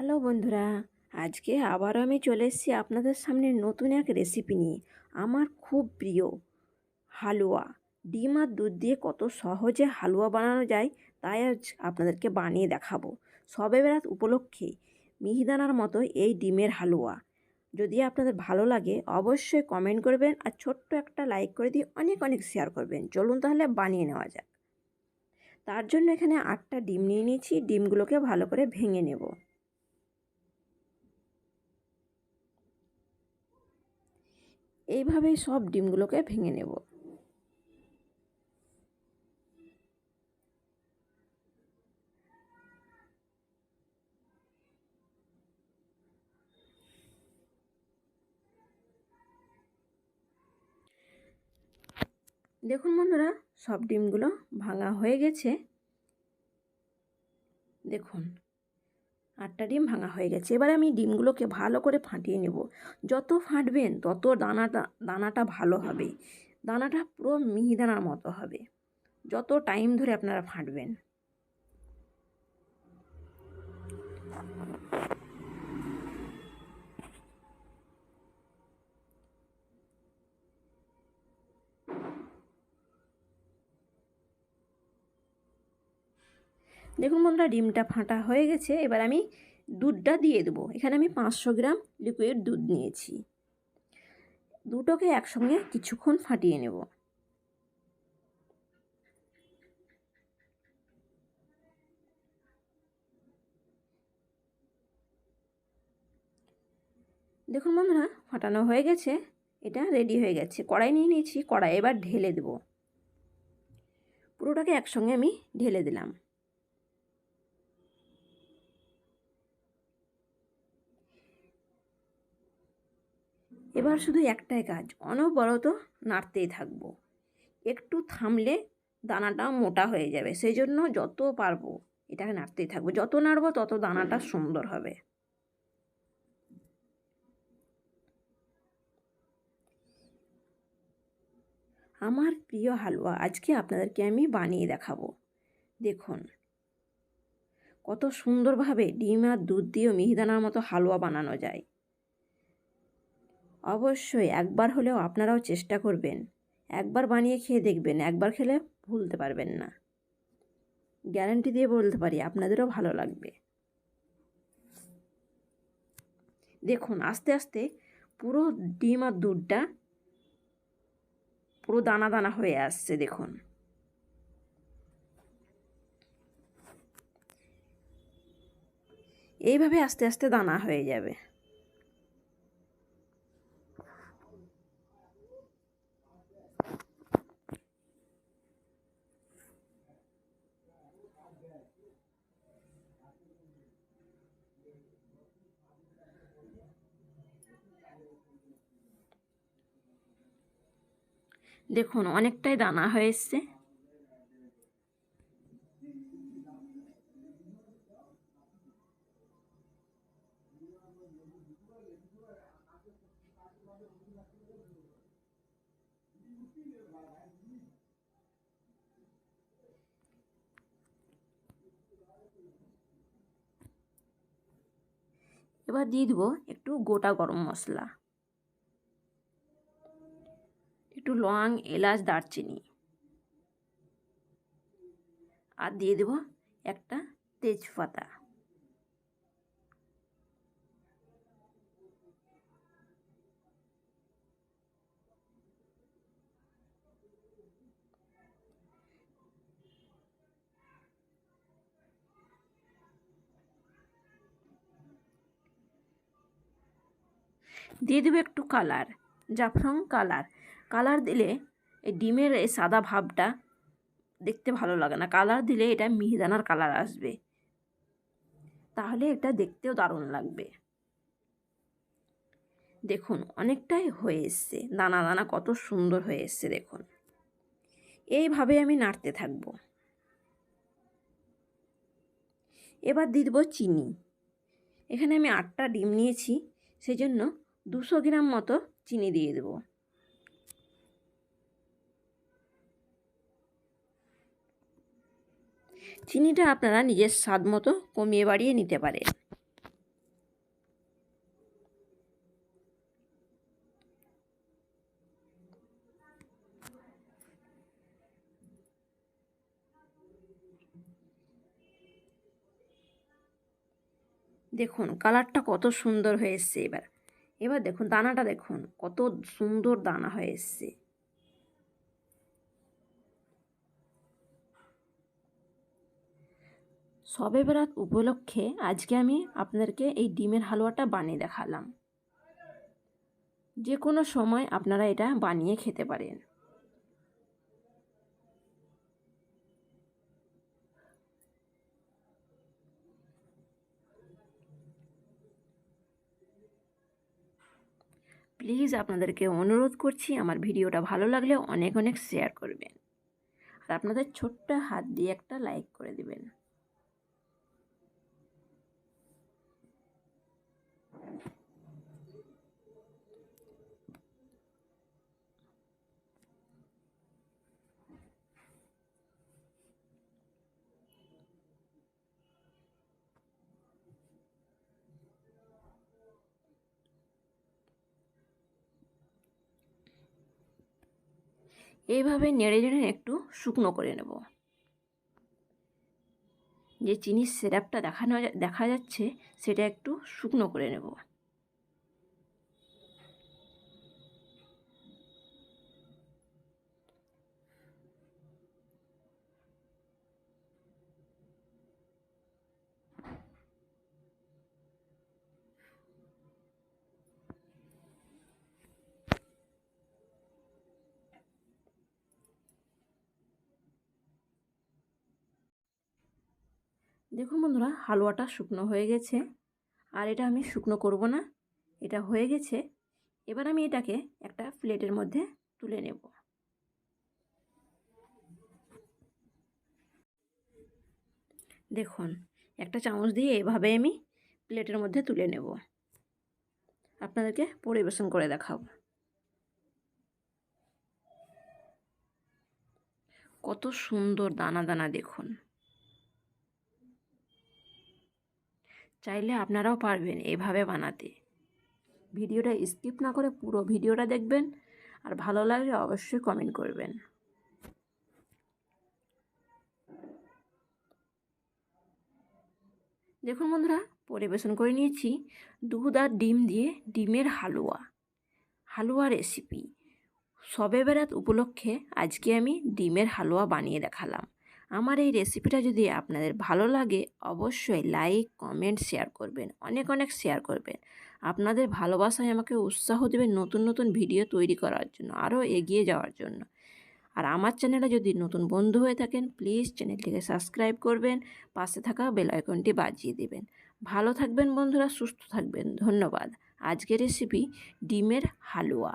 Hello বন্ধুরা, আজকে আবারও আমি চলে এসেছি আপনাদের সামনে নতুন এক রেসিপি নিয়ে। আমার খুব প্রিয় হালুয়া। ডিম আর দুধ দিয়ে কত সহজে হালুয়া বানানো যায় তাই আজ আপনাদেরকে বানিয়ে দেখাবো। শবে বরাত উপলক্ষে মিহিদানার মতো এই ডিমের হালুয়া। যদি আপনাদের ভালো লাগে অবশ্যই কমেন্ট করবেন আর ছোট্ট একটা লাইক করে দিয়ে অনেক অনেক শেয়ার করবেন। চলুন তাহলে বানিয়ে নেওয়া যাক। তার জন্য এখানে 8টা ডিম নিয়ে নিয়েছি। ডিমগুলোকে ভালো করে ভেঙে নেব। এইভাবেই সব ডিমগুলোকে ভেঙে নেব। দেখুন বন্ধুরা, সব ডিমগুলো ভাঙা হয়ে গেছে। দেখুন 8টা ডিম ভাঙা হয়ে গেছে। এবার আমি ডিমগুলোকে ভালো করে ফাটিয়ে নেব। যত ফাটবেন তত দানাটা ভালো হবে। দানাটা পুরো মিহিদানার মতো হবে যত টাইম ধরে আপনারা ফাটবেন। দেখুন বন্ধুরা, ডিমটা ফাটা হয়ে গেছে। এবার আমি দুধটা দিয়ে দেবো। এখানে আমি 500 গ্রাম লিকুইড দুধ নিয়েছি। দুটোকে একসঙ্গে কিছুক্ষণ ফাটিয়ে নেব। দেখুন বন্ধুরা, ফাটানো হয়ে গেছে। এটা রেডি হয়ে গেছে। কড়াই নিয়ে নিয়েছি। কড়াই এবার ঢেলে দেব। পুরোটাকে একসঙ্গে আমি ঢেলে দিলাম। এবার শুধু একটাই কাজ, অনবরত নাড়তেই থাকবো। একটু থামলে দানাটা মোটা হয়ে যাবে, সেই জন্য যত পারবো এটাকে নাড়তেই থাকবো। যত নাড়বো তত দানাটা সুন্দর হবে। আমার প্রিয় হালুয়া আজকে আপনাদেরকে আমি বানিয়ে দেখাবো। দেখুন কত সুন্দরভাবে ডিম আর দুধ দিয়েও মিহিদানার মতো হালুয়া বানানো যায়। অবশ্যই একবার হলেও আপনারাও চেষ্টা করবেন। একবার বানিয়ে খেয়ে দেখবেন, একবার খেলে ভুলতে পারবেন না। গ্যারান্টি দিয়ে বলতে পারি আপনাদেরও ভালো লাগবে। দেখুন আস্তে আস্তে পুরো ডিম আর দুধটা পুরো দানা দানা হয়ে আসছে। দেখুন এইভাবে আস্তে আস্তে দানা হয়ে যাবে। দেখুন অনেকটাই দানা হয়ে এসছে। এবার দিয়ে দেবো একটু গোটা গরম মশলা, একটু লং, এলাচ, দারচিনি, আর দিয়ে দেবো একটা তেজপাতা। দিয়ে দেবো একটু কালার, জাফরান কালার। কালার দিলে এই ডিমের এই সাদা ভাবটা দেখতে ভালো লাগে না। কালার দিলে এটা মিহিদানার কালার আসবে, তাহলে এটা দেখতেও দারুণ লাগবে। দেখুন অনেকটাই হয়ে এসছে, দানা দানা কত সুন্দর হয়ে এসছে। দেখুন এইভাবে আমি নাড়তে থাকবো। এবার দিয়ে দেবো চিনি। এখানে আমি 8টা ডিম নিয়েছি, সেই জন্য 200 গ্রাম মতো চিনি দিয়ে দেবো। চিনিটা আপনারা নিজের স্বাদ মতো কমিয়ে বাড়িয়ে নিতে পারেন। দেখুন কালারটা কত সুন্দর হয়ে এসছে। এবার এবার দেখুন দানাটা দেখুন কত সুন্দর দানা হয়ে এসছে। শবে বরাত উপলক্ষে আজকে আমি আপনাদেরকে এই ডিমের হালুয়াটা বানিয়ে দেখালাম। যে কোনো সময় আপনারা এটা বানিয়ে খেতে পারেন। প্লিজ আপনাদেরকে অনুরোধ করছি আমার ভিডিওটা ভালো লাগলে অনেক অনেক শেয়ার করবেন, আর আপনাদের ছোট্ট হাত দিয়ে একটা লাইক করে দিবেন। এইভাবে নেড়ে নেড়ে একটু শুকনো করে নেব। যে চিনির সিরাপটা দেখা যাচ্ছে সেটা একটু শুকনো করে নেব। দেখুন বন্ধুরা হালুয়াটা শুকনো হয়ে গেছে, আর এটা আমি শুকনো করব না, এটা হয়ে গেছে। এবার আমি এটাকে একটা প্লেটের মধ্যে তুলে নেব। দেখুন একটা চামচ দিয়ে এভাবে আমি প্লেটের মধ্যে তুলে নেব, আপনাদেরকে পরিবেশন করে দেখাবো। কত সুন্দর দানা দানা দেখুন। চাইলে আপনারাও পারবেন এভাবে বানাতে। ভিডিওটা স্কিপ না করে পুরো ভিডিওটা দেখবেন, আর ভালো লাগলে অবশ্যই কমেন্ট করবেন। দেখুন বন্ধুরা পরিবেশন করে নিয়েছি দুধ আর ডিম দিয়ে ডিমের হালুয়া রেসিপি। শবে বরাত উপলক্ষে আজকে আমি ডিমের হালুয়া বানিয়ে দেখালাম। আমার এই রেসিপিটা যদি আপনাদের ভালো লাগে অবশ্যই লাইক কমেন্ট শেয়ার করবেন, অনেক অনেক শেয়ার করবেন। আপনাদের ভালোবাসায় আমাকে উৎসাহ দেবেন নতুন নতুন ভিডিও তৈরি করার জন্য, আরও এগিয়ে যাওয়ার জন্য। আর আমার চ্যানেলে যদি নতুন বন্ধু হয়ে থাকেন প্লিজ চ্যানেলটিকে সাবস্ক্রাইব করবেন, পাশে থাকা বেল আইকনটি বাজিয়ে দেবেন। ভালো থাকবেন বন্ধুরা, সুস্থ থাকবেন। ধন্যবাদ। আজকের রেসিপি ডিমের হালুয়া।